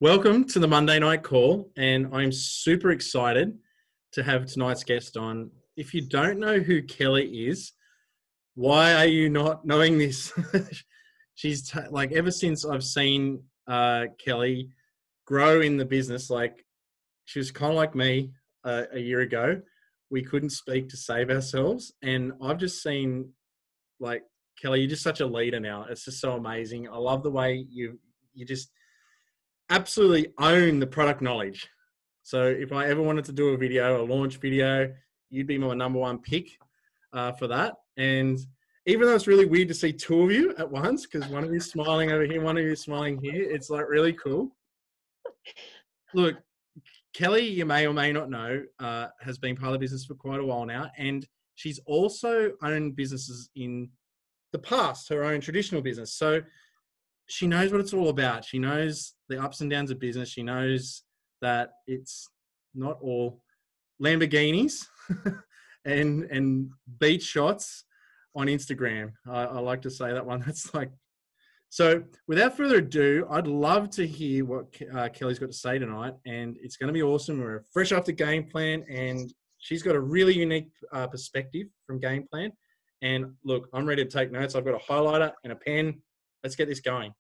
Welcome to the Monday Night Call, and I'm super excited to have tonight's guest on. If you don't know who Kellie is, why are you not knowing this? She's like, ever since I've seen Kellie grow in the business, like she was kind of like me a year ago. We couldn't speak to save ourselves, and I've just seen like Kellie, you're just such a leader now. It's just so amazing. I love the way you just absolutely own the product knowledge. So if I ever wanted to do a video, a launch video, you'd be my number one pick for that. And even though it's really weird to see two of you at once, because one of you is smiling over here, one of you is smiling here, it's like really cool. Look, Kellie, you may or may not know, has been part of the business for quite a while now. And she's also owned businesses in the past, her own traditional business. So she knows what it's all about. She knows the ups and downs of business. She knows that it's not all Lamborghinis and beach shots on Instagram. I like to say that one. That's like, so without further ado, I'd love to hear what Kellie's got to say tonight, and it's going to be awesome. We're fresh off the game plan, and she's got a really unique perspective from game plan. And look, I'm ready to take notes. I've got a highlighter and a pen. Let's get this going.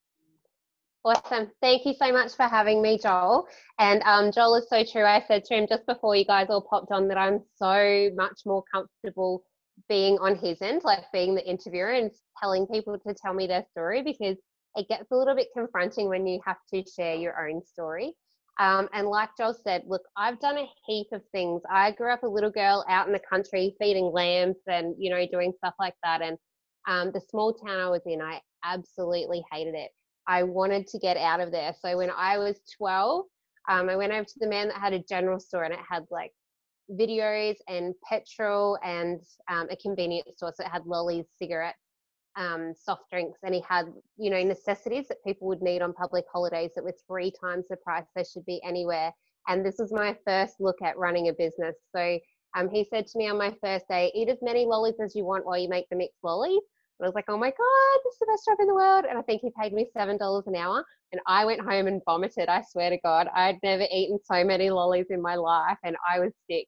Awesome. Thank you so much for having me, Joel. And Joel is so true. I said to him just before you guys all popped on that I'm so much more comfortable being on his end, like being the interviewer and telling people to tell me their story, because it gets a little bit confronting when you have to share your own story. And like Joel said, look, I've done a heap of things. I grew up a little girl out in the country feeding lambs and, doing stuff like that. And the small town I was in, I absolutely hated it. I wanted to get out of there. So when I was 12, I went over to the man that had a general store, and it had like videos and petrol and a convenience store. So it had lollies, cigarettes, soft drinks, and he had, necessities that people would need on public holidays that were 3 times the price they should be anywhere. And this was my first look at running a business. So he said to me on my first day, eat as many lollies as you want while you make the mixed lollies. I was like, oh my God, this is the best job in the world. And I think he paid me $7 an hour. And I went home and vomited. I swear to God, I'd never eaten so many lollies in my life, and I was sick.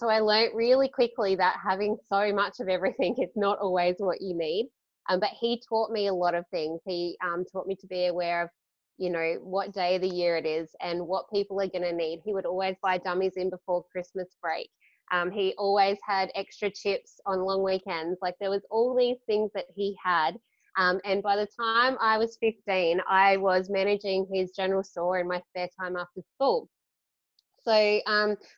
So I learned really quickly that having so much of everything is not always what you need. But he taught me a lot of things. He taught me to be aware of, what day of the year it is and what people are going to need. He would always buy dummies in before Christmas break. He always had extra chips on long weekends. Like, there was all these things that he had. And by the time I was 15, I was managing his general store in my spare time after school. So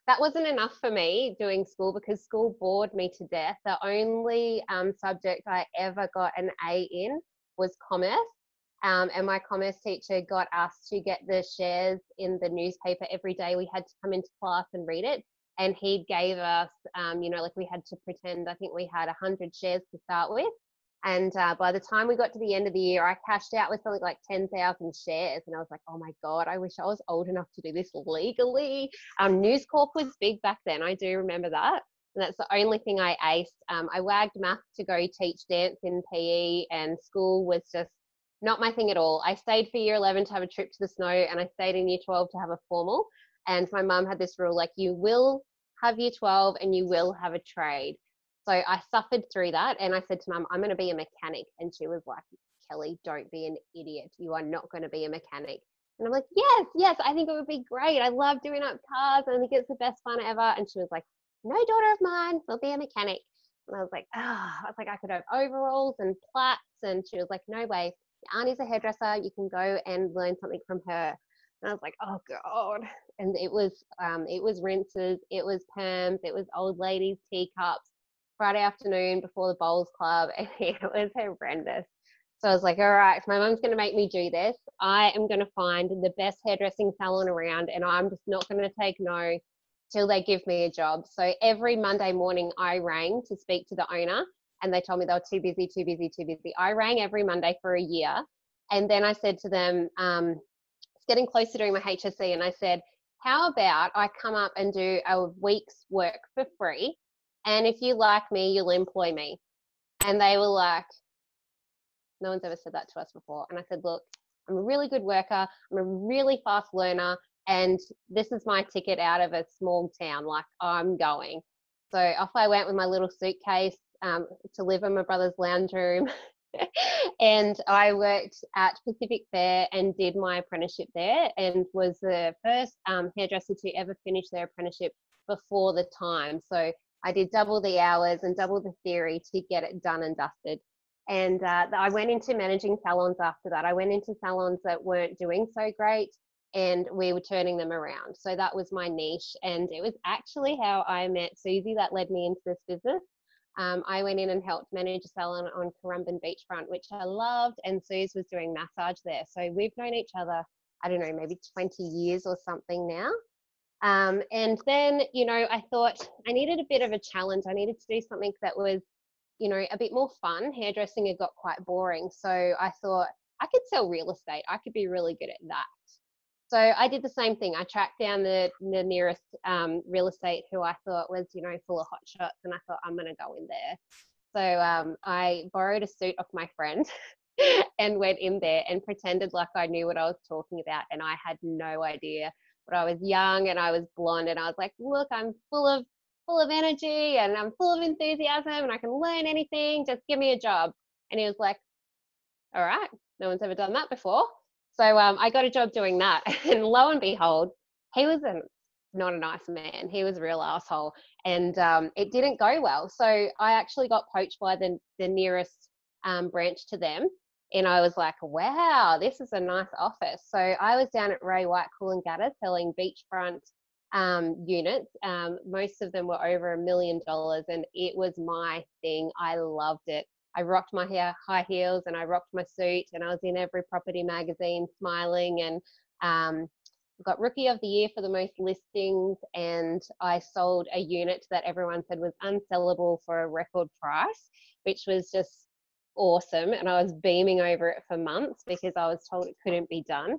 that wasn't enough for me doing school, because school bored me to death. The only subject I ever got an A in was commerce. And my commerce teacher got us to get the shares in the newspaper every day. We had to come into class and read it. And he gave us, like we had to pretend, I think we had 100 shares to start with. And by the time we got to the end of the year, I cashed out with something like 10,000 shares. And I was like, oh my God, I wish I was old enough to do this legally. News Corp was big back then. I do remember that. And that's the only thing I aced. I wagged math to go teach dance in PE, and school was just not my thing at all. I stayed for year 11 to have a trip to the snow, and I stayed in year 12 to have a formal. And my mum had this rule, like, you will have year 12 and you will have a trade. So I suffered through that, and I said to Mum, I'm going to be a mechanic. And she was like, Kellie, don't be an idiot. You are not going to be a mechanic. And I'm like, yes, I think it would be great. I love doing up cars. I think it's the best fun ever. And she was like, no daughter of mine will be a mechanic. And I was like, I could have overalls and plaits. And she was like, no way. Your auntie's a hairdresser. You can go and learn something from her. And I was like, oh God. And it was rinses, it was perms, it was old ladies' teacups, Friday afternoon before the bowls club. And it was horrendous. So I was like, all right, if my mum's going to make me do this, I am going to find the best hairdressing salon around, and I'm just not going to take no till they give me a job. So every Monday morning I rang to speak to the owner, and they told me they were too busy. I rang every Monday for a year. And then I said to them, it's getting close to doing my HSC, and I said, how about I come up and do a week's work for free, and if you like me, you'll employ me. And they were like, no one's ever said that to us before. And I said, look, I'm a really good worker. I'm a really fast learner. And this is my ticket out of a small town. Like, I'm going. So off I went with my little suitcase to live in my brother's lounge room. And I worked at Pacific Fair and did my apprenticeship there, and was the first hairdresser to ever finish their apprenticeship before the time. So I did double the hours and double the theory to get it done and dusted. And I went into managing salons after that. I went into salons that weren't doing so great, and we were turning them around. So that was my niche. And it was actually how I met Susie that led me into this business. I went in and helped manage a salon on Currumbin Beachfront, which I loved, and Suze was doing massage there. So we've known each other, I don't know, maybe 20 years or something now. And then, I thought I needed a bit of a challenge. I needed to do something that was, a bit more fun. Hairdressing had got quite boring. So I thought I could sell real estate. I could be really good at that. So I did the same thing. I tracked down the nearest real estate who I thought was, full of hot shots, and I thought, I'm going to go in there. So I borrowed a suit off my friend and went in there and pretended like I knew what I was talking about, and I had no idea. But I was young and I was blonde, and I was like, look, I'm full of energy and I'm full of enthusiasm and I can learn anything. Just give me a job. And he was like, all right, no one's ever done that before. So I got a job doing that, and lo and behold, he was not a nice man. He was a real asshole, and it didn't go well. So I actually got poached by the nearest branch to them, and I was like, wow, this is a nice office. So I was down at Ray White Coolangatta selling beachfront units. Most of them were over $1 million, and it was my thing. I loved it. I rocked my high heels and I rocked my suit, and I was in every property magazine smiling, and got Rookie of the Year for the most listings, and I sold a unit that everyone said was unsellable for a record price, which was just awesome. And I was beaming over it for months because I was told it couldn't be done.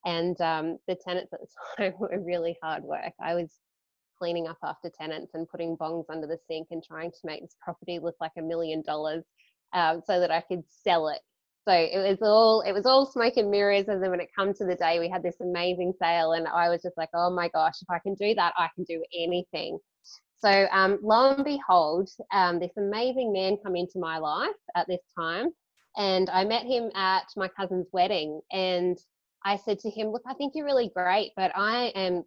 And the tenants at the time were really hard work. I was cleaning up after tenants and putting bongs under the sink and trying to make this property look like $1 million. So that I could sell it. So it was all smoke and mirrors. And then when it comes to the day, we had this amazing sale, and I was just like, oh my gosh, if I can do that, I can do anything. So lo and behold, this amazing man come into my life at this time, and I met him at my cousin's wedding, and I said to him, look, I think you're really great, but I'm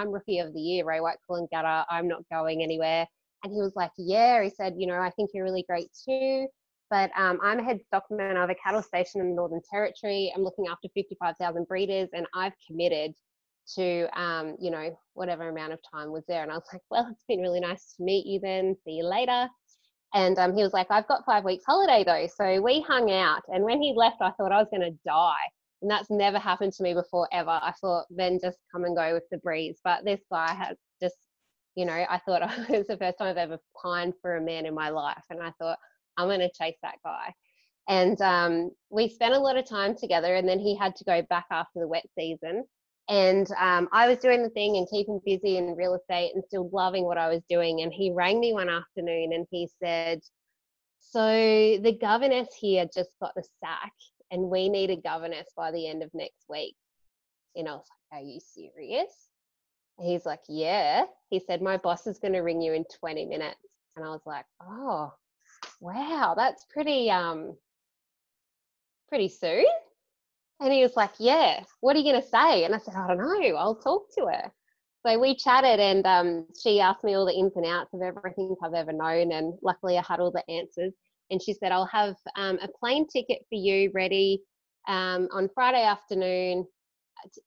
Rookie of the Year, Ray White Coolangatta. I'm not going anywhere. And he was like, yeah. He said, I think you're really great too. But I'm a head stockman of a cattle station in the Northern Territory. I'm looking after 55,000 breeders, and I've committed to, whatever amount of time was there. And I was like, well, it's been really nice to meet you then. See you later. And he was like, I've got 5 weeks holiday though. So we hung out. And when he left, I thought I was going to die. And that's never happened to me before, ever. I thought, then just come and go with the breeze. But this guy had just, I thought it was the first time I've ever pined for a man in my life. And I thought, I'm going to chase that guy. And we spent a lot of time together, and then he had to go back after the wet season. And I was doing the thing and keeping busy in real estate and still loving what I was doing. And he rang me one afternoon and he said, so the governess here just got the sack, and we need a governess by the end of next week. And I was like, are you serious? And he's like, yeah. He said, my boss is going to ring you in 20 minutes. And I was like, oh, wow, that's pretty soon. And he was like, yeah, what are you going to say? And I said, I don't know, I'll talk to her. So we chatted, and she asked me all the ins and outs of everything I've ever known, and luckily I had all the answers. And she said, I'll have a plane ticket for you ready on Friday afternoon.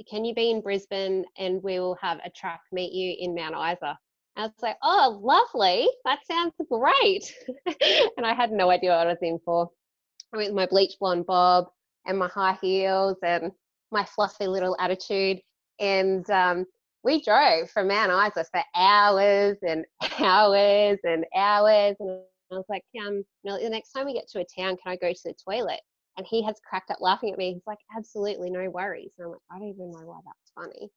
Can you be in Brisbane, and we will have a truck meet you in Mount Isa? I was like, oh, lovely. That sounds great. And I had no idea what I was in for. I went with my bleach blonde bob and my high heels and my fluffy little attitude. And we drove from Mount Isa for hours and hours and hours. And I was like, the next time we get to a town, can I go to the toilet? And he has cracked up laughing at me. He's like, absolutely, no worries. And I'm like, I don't even know why that's funny.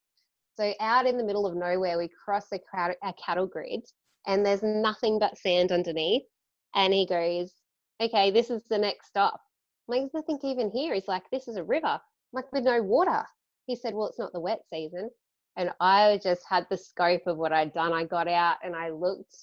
So out in the middle of nowhere, we cross a cattle grid, and there's nothing but sand underneath. And he goes, okay, this is the next stop. I'm like, there's nothing even here. He's like, this is a river. like, with no water. He said, well, it's not the wet season. And I just had the scope of what I'd done. I got out and I looked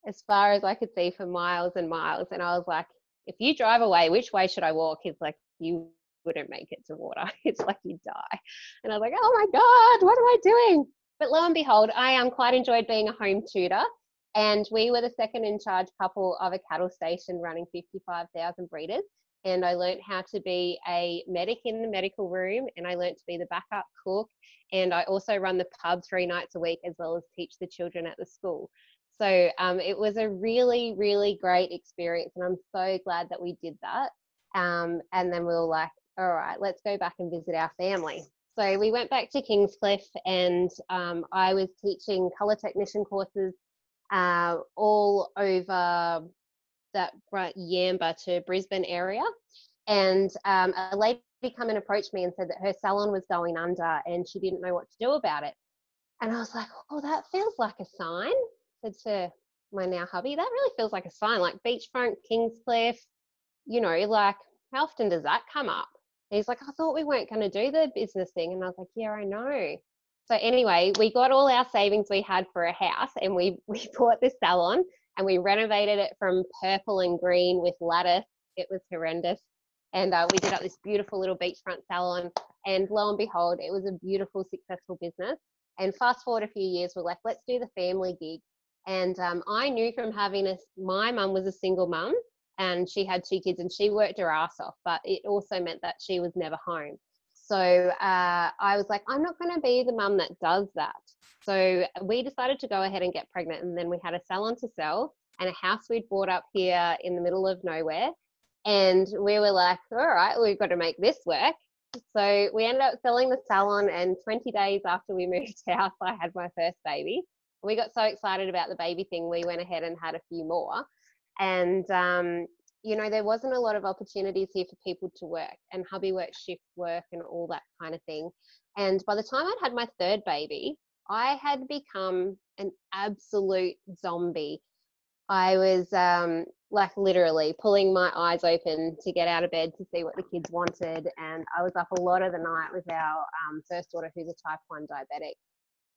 as far as I could see for miles and miles. And I was like, if you drive away, which way should I walk? He's like, you wouldn't make it to water. It's like you die. And I was like, oh my God, what am I doing? But lo and behold, I quite enjoyed being a home tutor. And we were the second in charge couple of a cattle station running 55,000 breeders. And I learned how to be a medic in the medical room, and I learned to be the backup cook. And I also run the pub 3 nights a week, as well as teach the children at the school. So it was a really, really great experience. And I'm so glad that we did that. And then we were like, all right, let's go back and visit our family. So we went back to Kingscliff, and I was teaching colour technician courses all over that Yamba to Brisbane area. And a lady come and approached me and said that her salon was going under and she didn't know what to do about it. And I was like, oh, that feels like a sign. I said to my now hubby, that really feels like a sign, like beachfront, Kingscliff, you know, like, how often does that come up? And he's like, I thought we weren't going to do the business thing. And I was like, yeah, I know. So anyway, we got all our savings we had for a house, and we bought this salon, and we renovated it from purple and green with lattice. It was horrendous. And we did up this beautiful little beachfront salon. And lo and behold, it was a beautiful, successful business. And fast forward a few years, we're like, let's do the family gig. And I knew from having my mum was a single mum, and she had 2 kids, and she worked her ass off, but it also meant that she was never home. So I was like, I'm not going to be the mum that does that. So we decided to go ahead and get pregnant, and then we had a salon to sell and a house we'd bought up here in the middle of nowhere. And we were like, all right, we've got to make this work. So we ended up selling the salon, and 20 days after we moved house, I had my first baby. We got so excited about the baby thing, we went ahead and had a few more. And you know, there wasn't a lot of opportunities here for people to work, and hubby worked shift work and all that kind of thing. And by the time I'd had my 3rd baby, I had become an absolute zombie. I was like literally pulling my eyes open to get out of bed to see what the kids wanted. And I was up a lot of the night with our first daughter, who's a type 1 diabetic.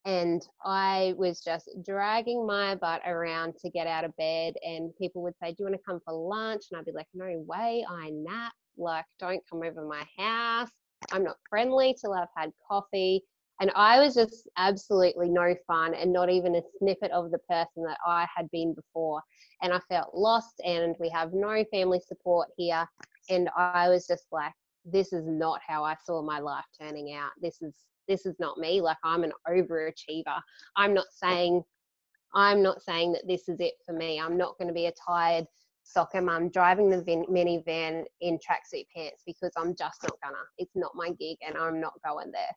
And I was just dragging my butt around to get out of bed, and people would say, do you want to come for lunch? And I'd be like, no way, I nap. Like, don't come over my house. I'm not friendly till I've had coffee. And I was just absolutely no fun, and not even a snippet of the person that I had been before. And I felt lost, and we have no family support here. And I was just like, this is not how I saw my life turning out. This is not me. Like, I'm an overachiever. I'm not saying that this is it for me. I'm not going to be a tired soccer mum driving the minivan in tracksuit pants, because I'm just not gonna. It's not my gig, and I'm not going there.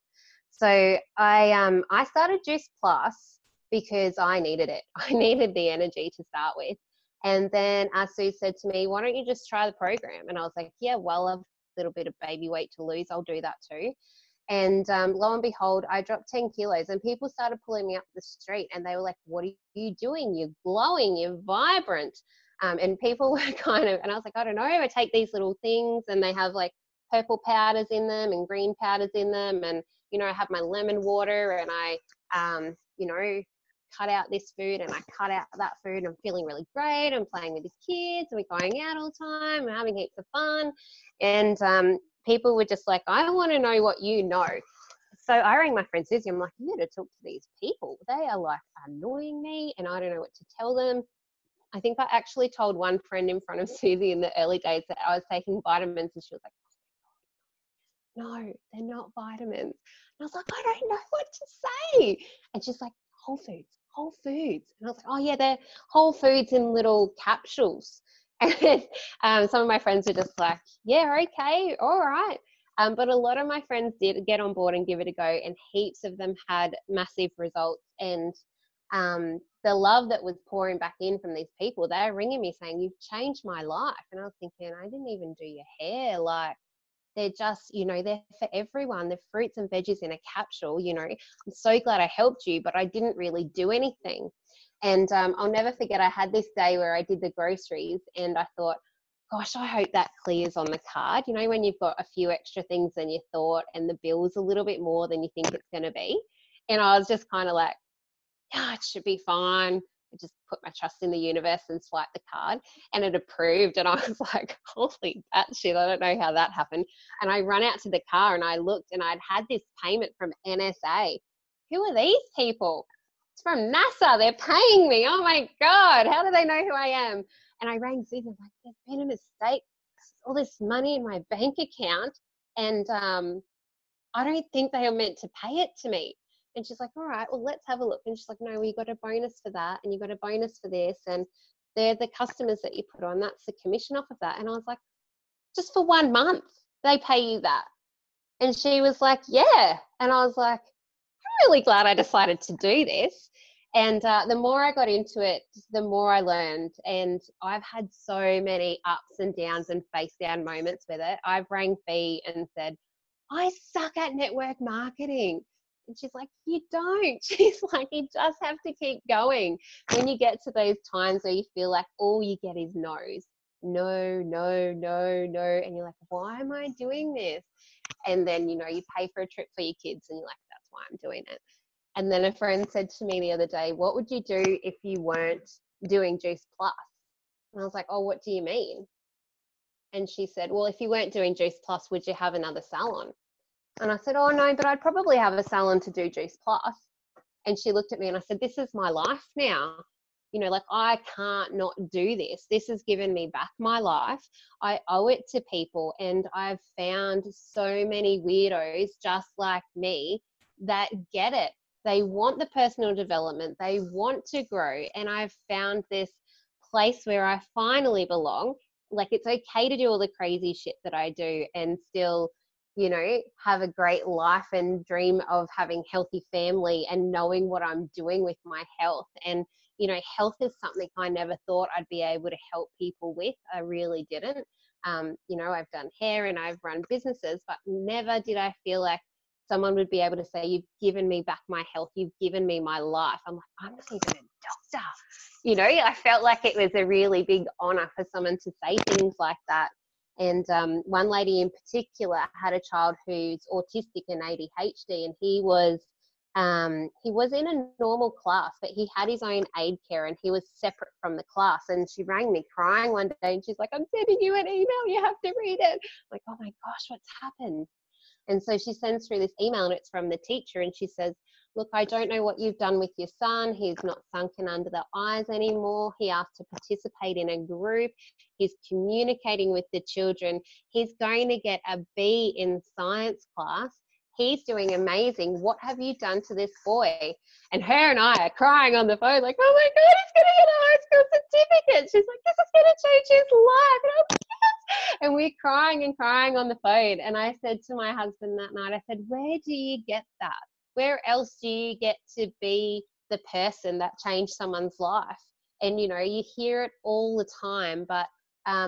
So I started Juice Plus because I needed it. I needed the energy to start with. And then Sue said to me, why don't you just try the program? And I was like, yeah, well, I've a little bit of baby weight to lose. I'll do that too. And lo and behold, I dropped 10 kilos, and people started pulling me up the street, and they were like, what are you doing? You're glowing, you're vibrant. And people were and I was like, I don't know. I take these little things, and they have like purple powders in them and green powders in them. And, you know, I have my lemon water, and I, you know, cut out this food and I cut out that food, and I'm feeling really great. I'm playing with these kids, and we're going out all the time, we're having heaps of fun. And people were just like, I want to know what you know. So I rang my friend Susie. I'm like, you got to talk to these people. They are like annoying me, and I don't know what to tell them. I think I actually told one friend in front of Susie in the early days that I was taking vitamins, and she was like, no, they're not vitamins. And I was like, I don't know what to say. And she's like, Whole Foods. And I was like, oh yeah, they're Whole Foods in little capsules. And some of my friends were just like, yeah, okay, all right. But a lot of my friends did get on board and give it a go, and heaps of them had massive results. And the love that was pouring back in from these people, they're ringing me saying, you've changed my life. And I was thinking, I didn't even do your hair. Like, they're just, you know, they're for everyone. They're fruits and veggies in a capsule. You know, I'm so glad I helped you, but I didn't really do anything. And I'll never forget, I had this day where I did the groceries, and I thought, gosh, I hope that clears on the card. You know, when you've got a few extra things than you thought and the bill's a little bit more than you think it's going to be. And I was just kind of like, yeah, it should be fine. I just put my trust in the universe and swiped the card, and it approved. And I was like, holy batshit, I don't know how that happened. And I run out to the car and I looked, and I'd had this payment from NSA. Who are these people? It's from NASA. They're paying me. Oh my God. How do they know who I am? And I rang Susan, like, there's been a mistake. All this money in my bank account. And I don't think they are meant to pay it to me. And she's like, all right, well, let's have a look. And she's like, no, we got a bonus for that. And you got a bonus for this. And they're the customers that you put on. That's the commission off of that. And I was like, just for 1 month, they pay you that. And she was like, yeah. And I was like, I'm really glad I decided to do this. And the more I got into it, the more I learned. And I've had so many ups and downs and face down moments with it. I've rang Fee and said, I suck at network marketing. And she's like, you don't. She's like, you just have to keep going. When you get to those times where you feel like all you get is no's. No, no, no, no. And you're like, why am I doing this? And then, you know, you pay for a trip for your kids and you're like, that's why I'm doing it. And then a friend said to me the other day, what would you do if you weren't doing Juice Plus? And I was like, oh, what do you mean? And she said, well, if you weren't doing Juice Plus, would you have another salon? And I said, oh, no, but I'd probably have a salon to do Juice Plus. And she looked at me and I said, this is my life now. You know, like, I can't not do this. This has given me back my life. I owe it to people. And I've found so many weirdos just like me that get it. They want the personal development. They want to grow. And I've found this place where I finally belong. Like, it's okay to do all the crazy shit that I do and still, you know, have a great life and dream of having healthy family and knowing what I'm doing with my health. And, you know, health is something I never thought I'd be able to help people with. I really didn't. You know, I've done hair and I've run businesses, but never did I feel like someone would be able to say, you've given me back my health. You've given me my life. I'm like, I'm not even a doctor. You know, I felt like it was a really big honor for someone to say things like that. And one lady in particular had a child who's autistic and ADHD, and he was in a normal class, but he had his own aid care and he was separate from the class. And she rang me crying one day and she's like, I'm sending you an email. You have to read it. I'm like, oh my gosh, what's happened? And so she sends through this email and it's from the teacher. And she says, look, I don't know what you've done with your son. He's not sunken under the eyes anymore. He asked to participate in a group. He's communicating with the children. He's going to get a B in science class. He's doing amazing. What have you done to this boy? And her and I are crying on the phone like, oh my God, he's going to get a high school certificate. She's like, this is going to change his life. And I'm like, yes. And we're crying and crying on the phone. And I said to my husband that night, I said, where do you get that? Where else do you get to be the person that changed someone's life? And, you know, you hear it all the time, but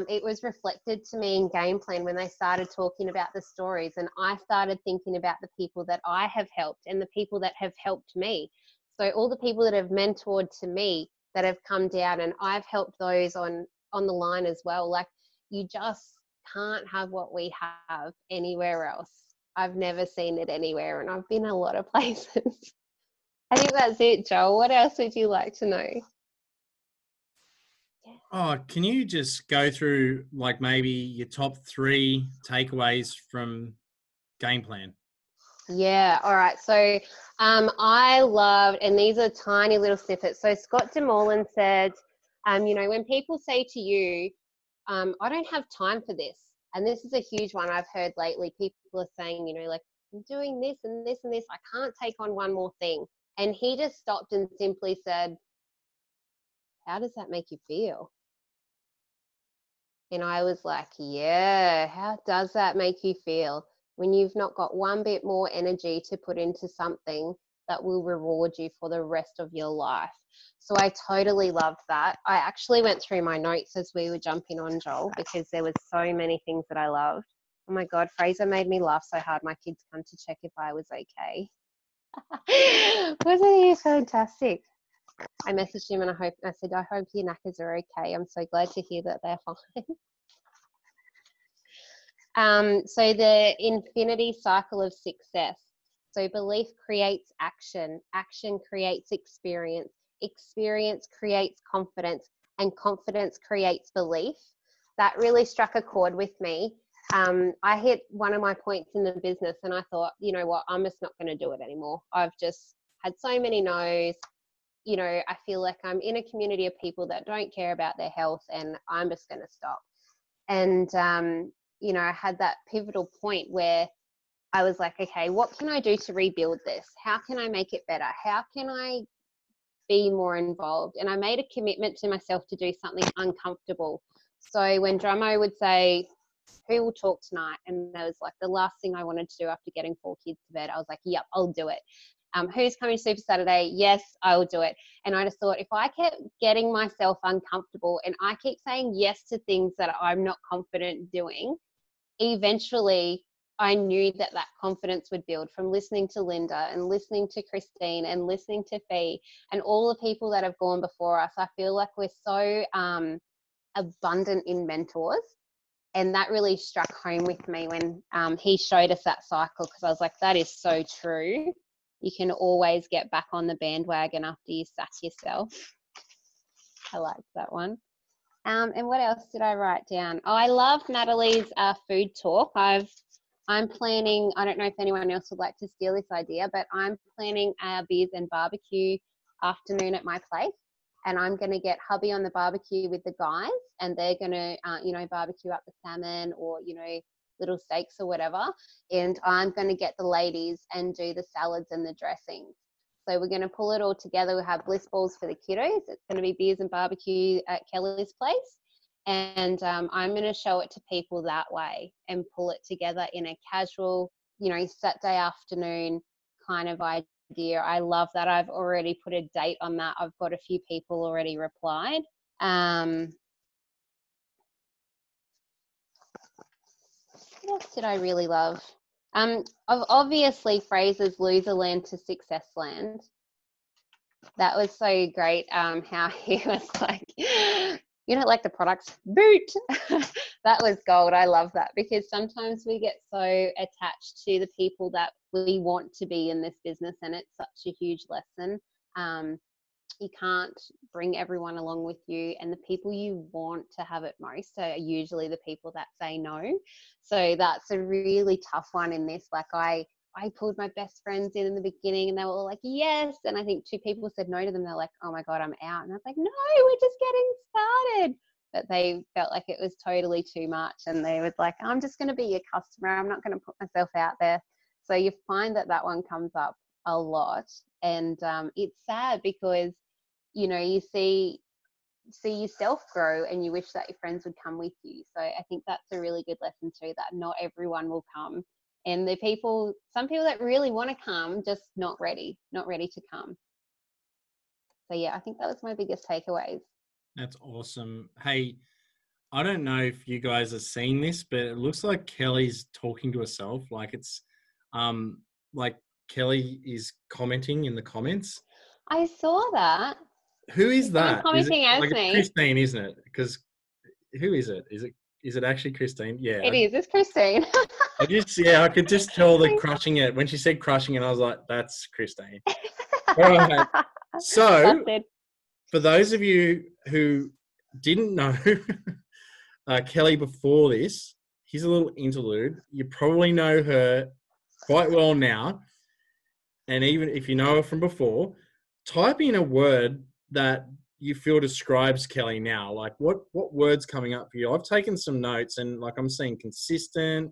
it was reflected to me in Game Plan when they started talking about the stories, and I started thinking about the people that I have helped and the people that have helped me. So all the people that have mentored to me that have come down, and I've helped those on the line as well. Like, you just can't have what we have anywhere else. I've never seen it anywhere, and I've been a lot of places. I think that's it, Joel. What else would you like to know? Oh, can you just go through like maybe your top 3 takeaways from Game Plan? Yeah, all right. So I loved, and these are tiny little snippets. So Scott DeMorland said, you know, when people say to you, I don't have time for this. And this is a huge one I've heard lately. People are saying, you know, like, I'm doing this and this and this. I can't take on one more thing. And he just stopped and simply said, how does that make you feel? And I was like, yeah, how does that make you feel when you've not got one bit more energy to put into something that will reward you for the rest of your life? So I totally loved that. I actually went through my notes as we were jumping on, Joel, because there was so many things that I loved. Oh my God, Fraser made me laugh so hard my kids come to check if I was okay. Wasn't he fantastic? I messaged him and I said, I hope your knackers are okay. I'm so glad to hear that they're fine. So the infinity cycle of success. So belief creates action. Action creates experience. Experience creates confidence, and confidence creates belief. That really struck a chord with me. I hit one of my points in the business and I thought, you know what, I'm just not going to do it anymore. I've just had so many no's. You know, I feel like I'm in a community of people that don't care about their health and I'm just going to stop. And, you know, I had that pivotal point where I was like, okay, what can I do to rebuild this? How can I make it better? How can I be more involved? And I made a commitment to myself to do something uncomfortable. So when Drummo would say, who will talk tonight? And that was like the last thing I wanted to do after getting 4 kids to bed. I was like, yep, I'll do it. Who's coming to Super Saturday? Yes, I will do it. And I just thought, if I kept getting myself uncomfortable and I keep saying yes to things that I'm not confident doing, eventually I knew that that confidence would build from listening to Linda and listening to Christine and listening to Fee and all the people that have gone before us. I feel like we're so abundant in mentors. And that really struck home with me when he showed us that cycle, because I was like, that is so true. You can always get back on the bandwagon after you sack yourself. I liked that one. And what else did I write down? Oh, I love Natalie's food talk. I'm planning, I don't know if anyone else would like to steal this idea, but I'm planning a beers and barbecue afternoon at my place. And I'm going to get hubby on the barbecue with the guys, and they're going to, you know, barbecue up the salmon or, you know, little steaks or whatever. And I'm going to get the ladies and do the salads and the dressings. So we're going to pull it all together. We'll have bliss balls for the kiddos. It's going to be beers and barbecue at Kellie's place. And I'm going to show it to people that way and pull it together in a casual, you know, Saturday afternoon kind of idea. I love that. I've already put a date on that. I've got a few people already replied. What else did I really love? Obviously Fraser's Loserland to Successland. That was so great. How he was like, you don't like the products, boot. That was gold. I love that, because sometimes we get so attached to the people that we want to be in this business, and it's such a huge lesson. You can't bring everyone along with you, and the people you want to have it most are usually the people that say no. So that's a really tough one in this. Like I pulled my best friends in the beginning and they were all like, yes. And I think 2 people said no to them. They're like, oh my God, I'm out. And I was like, no, we're just getting started. But they felt like it was totally too much. And they were like, I'm just going to be your customer. I'm not going to put myself out there. So you find that that one comes up a lot. And it's sad because, you know, you see yourself grow and you wish that your friends would come with you. So I think that's a really good lesson too, that not everyone will come. And the people, some people that really want to come, just not ready to come. So yeah, I think that was my biggest takeaways. That's awesome. Hey, I don't know if you guys are seeing this, but it looks like Kellie's talking to herself. Like it's, like Kellie is commenting in the comments. I saw that. Who is that? Commenting as like me. It's Christine, isn't it? Because who is it? Is it actually Christine? Yeah. It is. It's Christine. I could just tell the crushing it. When she said crushing it, I was like, that's Christine. All right. So, for those of you who didn't know Kellie before this, here's a little interlude. You probably know her quite well now. And even if you know her from before, type in a word that you feel describes Kellie now. Like what word's coming up for you? I've taken some notes, and like I'm seeing consistent,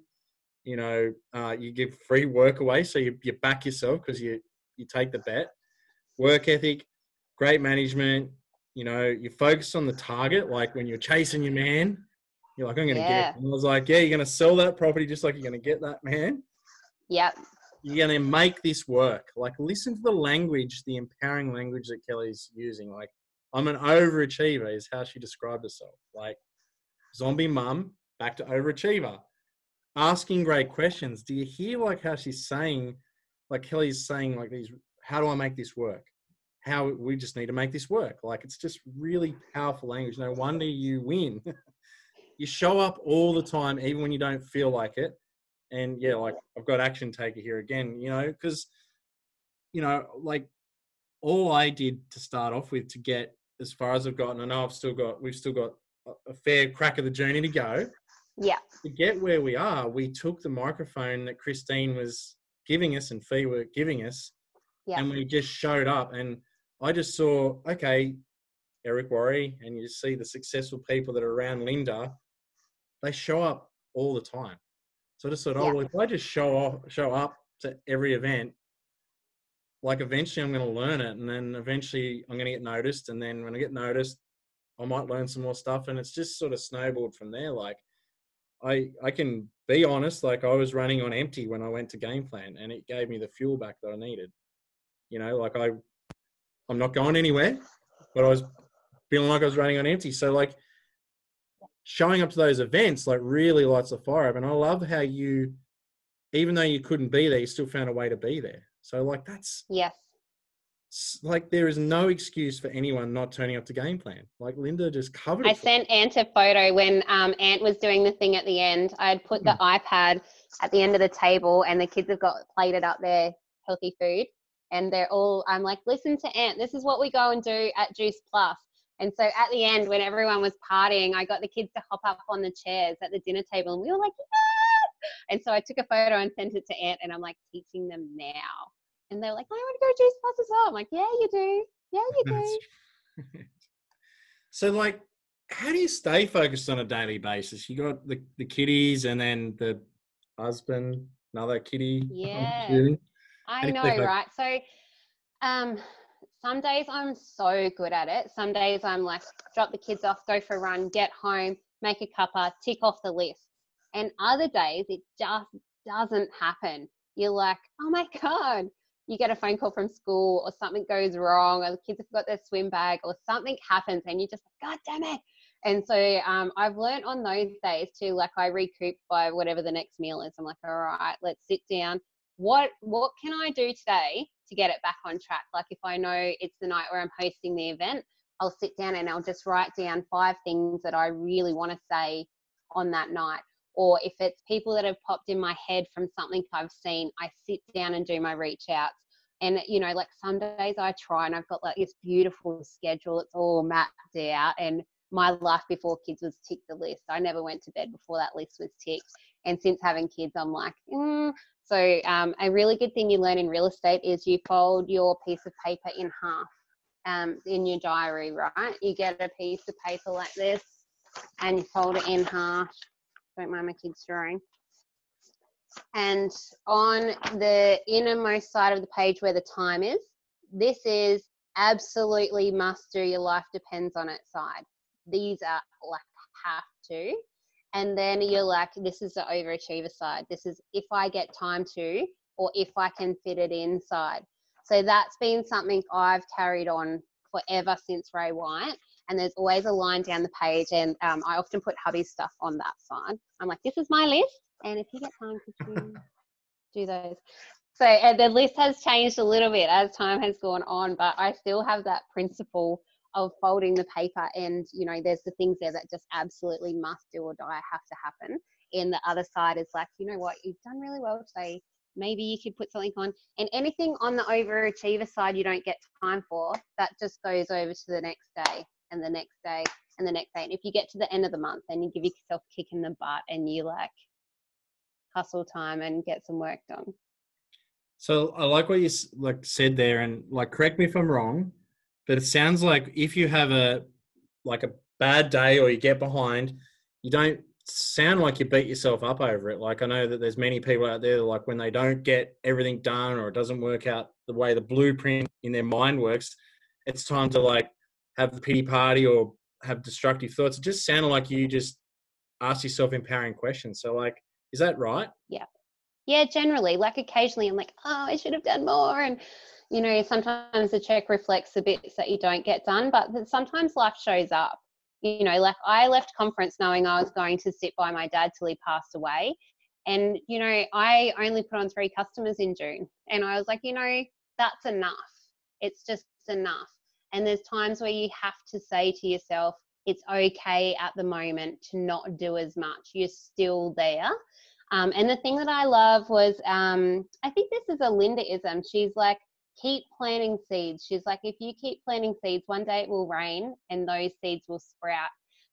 you know, you give free work away. So you back yourself because you take the bet. Work ethic, great management, you know, you focus on the target. Like when you're chasing your man, you're like, I'm going to get him. I was like, yeah, you're going to sell that property just like you're going to get that man. Yep. You're going to make this work. Like listen to the language, the empowering language that Kellie's using. Like I'm an overachiever is how she described herself. Like zombie mum, back to overachiever. Asking great questions. Do you hear like how she's saying, like Kellie's saying like these, how do I make this work? How we just need to make this work. Like it's just really powerful language. No wonder you win. you show up all the time, even when you don't feel like it. And yeah, like I've got action taker here again, because, like all I did to start off with to get as far as I've gotten, I know we've still got a fair crack of the journey to go. Yeah. To get where we are, we took the microphone that Christine was giving us and Fee were giving us, Yeah. and we just showed up. And I just saw, okay, Eric Worry, and you see the successful people that are around Linda, they show up all the time. So I just thought, well, if I just show up to every event, like eventually I'm going to learn it, and then eventually I'm going to get noticed. And then when I get noticed, I might learn some more stuff. And it's just sort of snowballed from there. Like I can be honest, like I was running on empty when I went to game plan, and it gave me the fuel back that I needed. Like I'm not going anywhere, but I was feeling like I was running on empty. So like showing up to those events, like really lights the fire up. And I love how you, even though you couldn't be there, you still found a way to be there. So like that's, yes, like there is no excuse for anyone not turning up to game plan. Like Linda just covered it. I sent Ant a photo when Ant was doing the thing at the end. I had put the iPad at the end of the table, and the kids have got plated up their healthy food, and I'm like, listen to Ant, this is what we go and do at Juice Plus. And so at the end, when everyone was partying, I got the kids to hop up on the chairs at the dinner table, and we were like, yes! And so I took a photo and sent it to Ant, and I'm like, teaching them now. And they're like, I want to go Juice Plus as well. I'm like, yeah, you do. Yeah, you do. So like, how do you stay focused on a daily basis? You got the kiddies and then the husband, another kitty. Yeah, I know, right? So some days I'm so good at it. Some days I'm like, drop the kids off, go for a run, get home, make a cuppa, tick off the list. And other days it just doesn't happen. You're like, oh my God. You get a phone call from school, or something goes wrong, or the kids have got their swim bag, or something happens, and you just like, God damn it. And so I've learned on those days too, like I recoup by whatever the next meal is. I'm like, all right, let's sit down. What can I do today to get it back on track? Like if I know it's the night where I'm hosting the event, I'll sit down and I'll just write down 5 things that I really want to say on that night. Or if it's people that have popped in my head from something I've seen, I sit down and do my reach outs. And, like some days I try, and I've got like this beautiful schedule. It's all mapped out. And my life before kids was tick the list. I never went to bed before that list was ticked. And since having kids, I'm like, So a really good thing you learn in real estate is you fold your piece of paper in half in your diary, right? You get a piece of paper like this and you fold it in half. Don't mind my kids drawing. And on the innermost side of the page where the time is, this is absolutely must do, your life depends on it side. These are like have to. And then you're like, this is the overachiever side. This is if I get time to, or if I can fit it inside. So that's been something I've carried on forever since Ray White. And there's always a line down the page, and I often put hubby's stuff on that side. I'm like, this is my list, and if you get time, could you do those? So the list has changed a little bit as time has gone on, but I still have that principle of folding the paper, and there's the things there that just absolutely must do or die have to happen. And the other side is like, you know what, you've done really well today. Maybe you could put something on, and anything on the overachiever side you don't get time for, that just goes over to the next day and the next day and the next day. And if you get to the end of the month, then you give yourself a kick in the butt and you like hustle time and get some work done. So I like what you said there, and like, correct me if I'm wrong, but it sounds like if you have a bad day or you get behind, you don't sound like you beat yourself up over it. Like I know that there's many people out there that, like, when they don't get everything done or it doesn't work out the way the blueprint in their mind works, it's time to like have the pity party or have destructive thoughts. It just sounded like you just asked yourself empowering questions. So like, is that right? Yeah, generally, like occasionally I'm like, oh, I should have done more. And, sometimes the check reflects the bits that you don't get done, but sometimes life shows up. Like I left conference knowing I was going to sit by my dad till he passed away. And, I only put on 3 customers in June. And I was like, that's enough. It's just enough. And there's times where you have to say to yourself, it's okay at the moment to not do as much. You're still there. And the thing that I love was, I think this is a Linda-ism. She's like, keep planting seeds. She's like, if you keep planting seeds, one day it will rain and those seeds will sprout.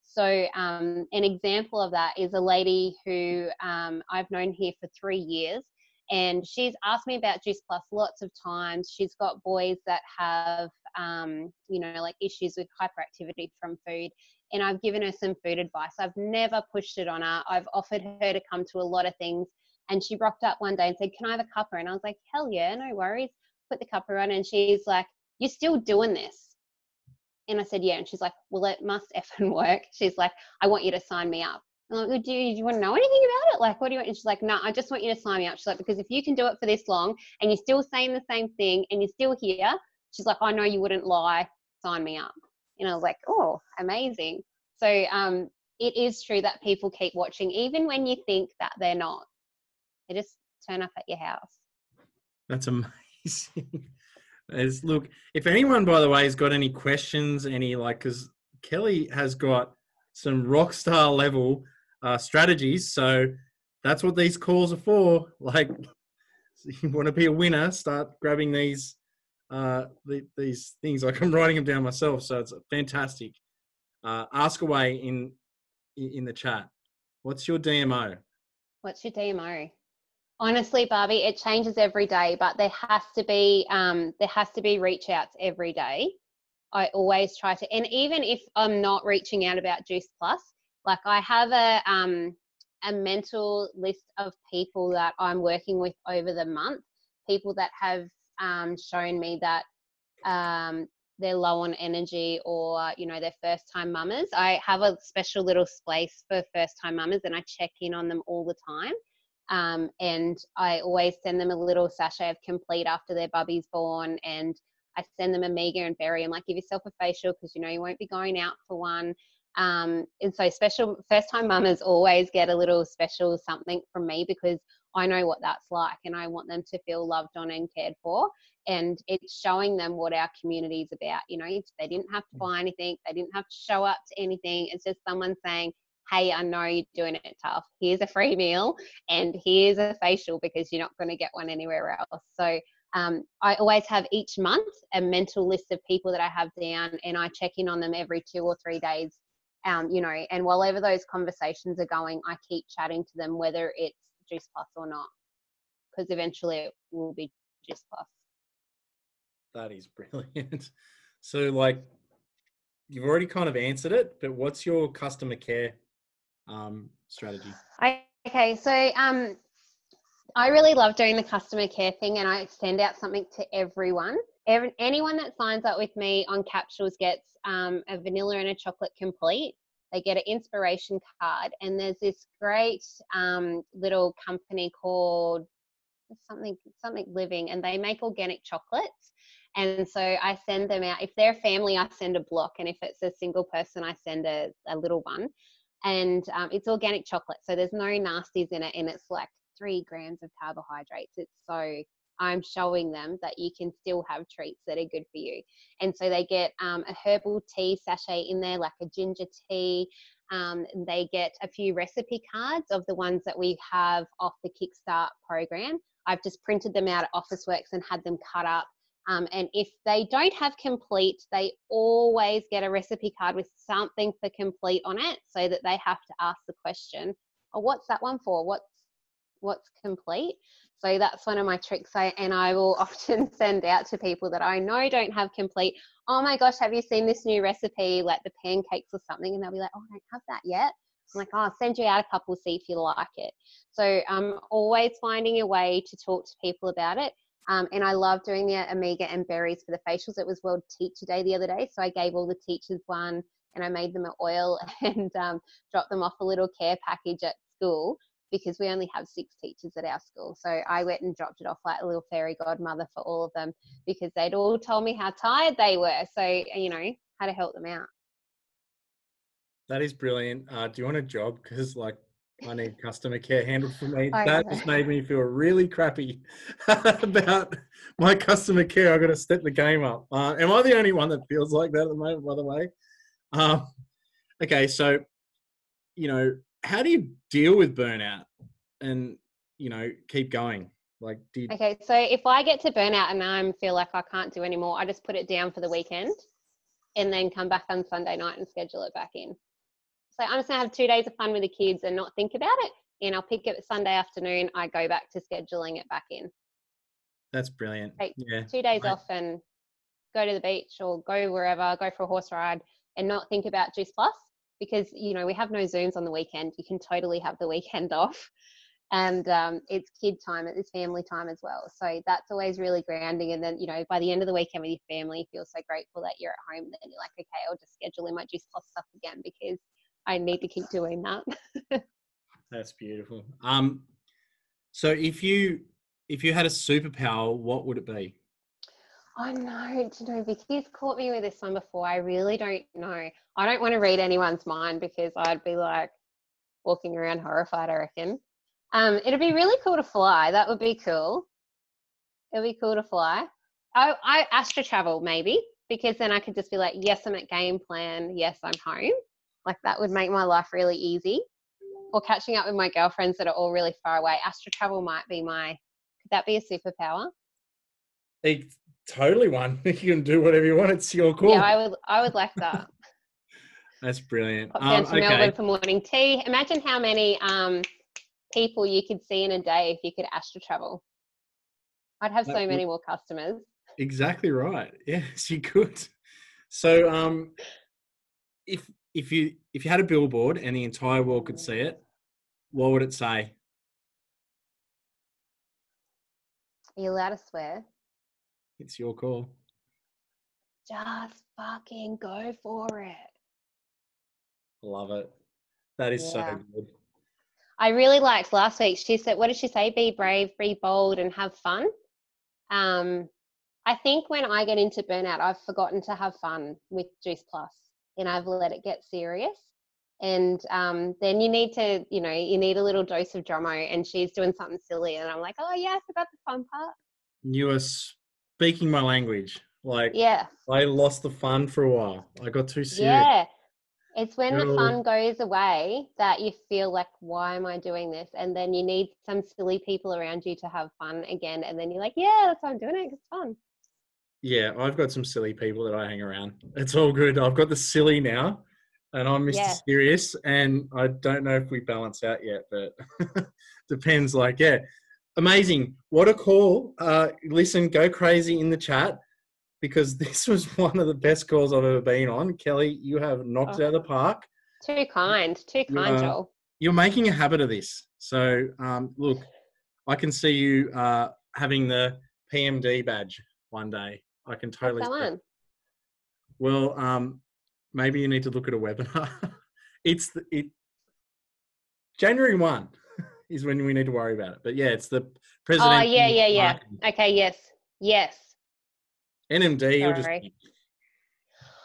So an example of that is a lady who I've known here for 3 years, and she's asked me about Juice Plus lots of times. She's got boys that have, like issues with hyperactivity from food, and I've given her some food advice. I've never pushed it on her. I've offered her to come to a lot of things, and she rocked up one day and said, can I have a cuppa? And I was like, hell yeah, no worries. Put the cuppa on, and she's like, you're still doing this? And I said, yeah. And she's like, well, it must effing work. She's like, I want you to sign me up. I'm like, well, do you want to know anything about it? Like, what do you want? And she's like, no, I just want you to sign me up. She's like, because if you can do it for this long and you're still saying the same thing and you're still here, she's like, I know you wouldn't lie. Sign me up. And I was like, oh, amazing. So it is true that people keep watching, even when you think that they're not. They just turn up at your house. That's amazing. Look, if anyone, by the way, has got any questions, because Kellie has got some rock star level strategies, so that's what these calls are for. Like, you want to be a winner, start grabbing these things. Like, I'm writing them down myself, so it's fantastic. Ask away in the chat. What's your DMO? What's your DMO? Honestly, Barbie, it changes every day, but there has to be reach outs every day. I always try to, and even if I'm not reaching out about Juice Plus, like I have a mental list of people that I'm working with over the month, people that have shown me that they're low on energy, or they're first time mamas. I have a special little space for first time mamas, and I check in on them all the time. And I always send them a little sachet of Complete after their bubby's born, and I send them a Omega and Berry. I'm like, give yourself a facial because you won't be going out for one. And so special first time mamas always get a little special something from me, because I know what that's like, and I want them to feel loved on and cared for. And it's showing them what our community is about. They didn't have to buy anything. They didn't have to show up to anything. It's just someone saying, hey, I know you're doing it tough. Here's a free meal and here's a facial, because you're not going to get one anywhere else. So I always have each month a mental list of people that I have down, and I check in on them every 2 or 3 days. And while ever those conversations are going, I keep chatting to them, whether it's Juice Plus or not, because eventually it will be Juice Plus. That is brilliant. So, like, you've already kind of answered it, but what's your customer care strategy? Okay, so I really love doing the customer care thing, and I send out something to everyone. Anyone that signs up with me on capsules gets a vanilla and a chocolate Complete. They get an inspiration card, and there's this great little company called something Living, and they make organic chocolates. And so I send them out. If they're a family, I send a block, and if it's a single person, I send a little one. And it's organic chocolate, so there's no nasties in it, and it's like 3 grams of carbohydrates. I'm showing them that you can still have treats that are good for you. And so they get a herbal tea sachet in there, like a ginger tea. They get a few recipe cards of the ones that we have off the Kickstart program. I've just printed them out at Officeworks and had them cut up. And if they don't have Complete, they always get a recipe card with something for Complete on it, so that they have to ask the question, oh, what's that one for? What's Complete? So that's one of my tricks. And I will often send out to people that I know don't have Complete, oh my gosh, have you seen this new recipe, like the pancakes or something? And they'll be like, oh, I don't have that yet. I'm like, oh, I'll send you out a couple, see if you like it. So I'm always finding a way to talk to people about it. And I love doing the Omega and Berries for the facials. It was World Teacher Day the other day, so I gave all the teachers one, and I made them an oil and dropped them off a little care package at school, because we only have 6 teachers at our school. So I went and dropped it off like a little fairy godmother for all of them, because they'd all told me how tired they were. So, how to help them out. That is brilliant. Do you want a job? Because, like, I need customer care handled for me. That just made me feel really crappy about my customer care. I've got to step the game up. Am I the only one that feels like that at the moment, by the way? Okay, so, how do you deal with burnout and, keep going? Like, Okay, so if I get to burnout and I feel like I can't do anymore, I just put it down for the weekend and then come back on Sunday night and schedule it back in. So I'm just gonna have 2 days of fun with the kids and not think about it. And I'll pick it Sunday afternoon. I go back to scheduling it back in. that's brilliant. Take Yeah. 2 days off and go to the beach or go wherever, go for a horse ride and not think about Juice Plus because, we have no Zooms on the weekend. You can totally have the weekend off. And it's kid time, it's family time as well. So that's always really grounding. And then, by the end of the weekend with your family, you feel so grateful that you're at home. And then you're like, okay, I'll just schedule in my Juice Plus stuff again because I need to keep doing that. That's beautiful. So if you had a superpower, what would it be? I know, Vicky's caught me with this one before. I really don't know. I don't want to read anyone's mind because I'd be like walking around horrified, I reckon. It'd be really cool to fly. That would be cool. It'd be cool to fly. I astro travel maybe because then I could just be like, yes, I'm at game plan. Yes, I'm home. Like that would make my life really easy. Or catching up with my girlfriends that are all really far away. Astro travel might be could that be a superpower? It's totally one. You can do whatever you want. It's your Yeah, call. I would like that. That's brilliant. Pop down to Okay. Melbourne for morning tea. Imagine how many people you could see in a day if you could astro travel. I'd have so many more customers. Exactly right. Yes, you could. So, if you had a billboard and the entire world could see it, what would it say? Are you allowed to swear? It's your call. Just fucking go for it. Love it. That is so Yeah. good. I really liked last week. She said, what did she say? Be brave, be bold, and have fun. I think when I get into burnout, I've forgotten to have fun with Juice Plus and I've let it get serious. And then you need to, you need a little dose of drama and she's doing something silly. And I'm like, oh, yeah, I forgot the fun part. You are speaking my language. Like, Yeah. I lost the fun for a while. I got too serious. Yeah. It's when the No. fun goes away that you feel like, why am I doing this? And then you need some silly people around you to have fun again. And then you're like, yeah, that's why I'm doing it. It's fun. Yeah, I've got some silly people that I hang around. It's all good. I've got the silly now, and I'm Mr. Yeah. Serious, and I don't know if we balance out yet, but depends. Like, yeah, amazing. What a call. Listen, go crazy in the chat because this was one of the best calls I've ever been on. Kelly, you have knocked it out of the park. Too kind, Joel. You're making a habit of this. So, look, I can see you having the PMD badge one day. I can totally What's that see it. one? Well, maybe you need to look at a webinar. January 1 is when we need to worry about it. But yeah, it's the presidential. Oh, yeah. marketing. Okay, yes. NMD, you'll just. Sorry.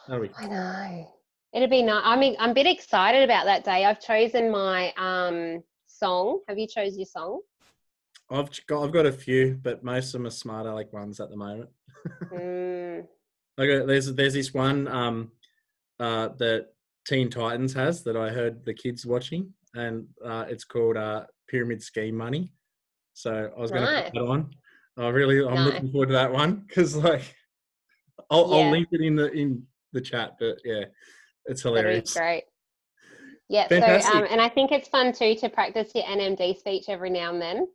That'll be. I know. It'd be nice. I mean, I'm a bit excited about that day. I've chosen my song. Have you chose your song? I've got a few, but most of them are Smart Alec ones at the moment. There's this one that Teen Titans has that I heard the kids watching, and it's called Pyramid Scheme Money. So I was going to put that on. I'm looking forward to that one because I'll link it in the chat. But yeah, it's hilarious. That'd be great. Yeah. Fantastic. So and I think it's fun too to practice your NMD speech every now and then,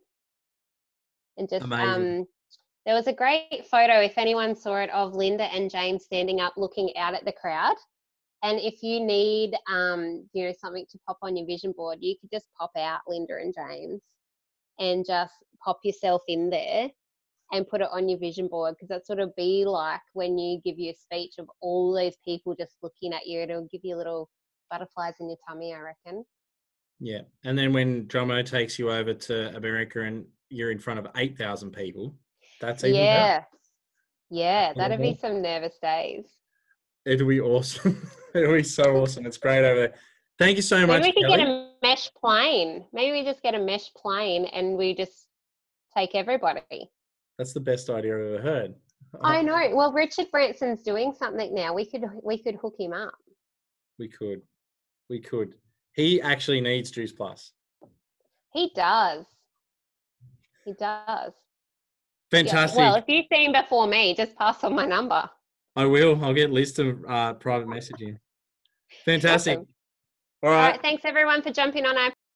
and just Amazing. There was a great photo, if anyone saw it, of Linda and James standing up looking out at the crowd. And if you need, something to pop on your vision board, you could just pop out Linda and James and just pop yourself in there and put it on your vision board because that's what it'll be like when you give your speech of all those people just looking at you. It'll give you little butterflies in your tummy, I reckon. Yeah. And then when Dromo takes you over to America and you're in front of 8,000 people, that's even better. Yeah, that'd be some nervous days. It'll be awesome. It'll be so awesome. It's great over there. Thank you so much, Maybe we could Kelly. get a mesh plane. Maybe we just get a mesh plane and we just take everybody. That's the best idea I've ever heard. I know. Well, Richard Branson's doing something now. We could hook him up. We could. We could. He actually needs Juice Plus. He does. He does. Fantastic. Yeah. Well, if you see him before me, just pass on my number. I will. I'll get Liz to private message you. Fantastic. Awesome. All All right. right. Thanks everyone for jumping on. I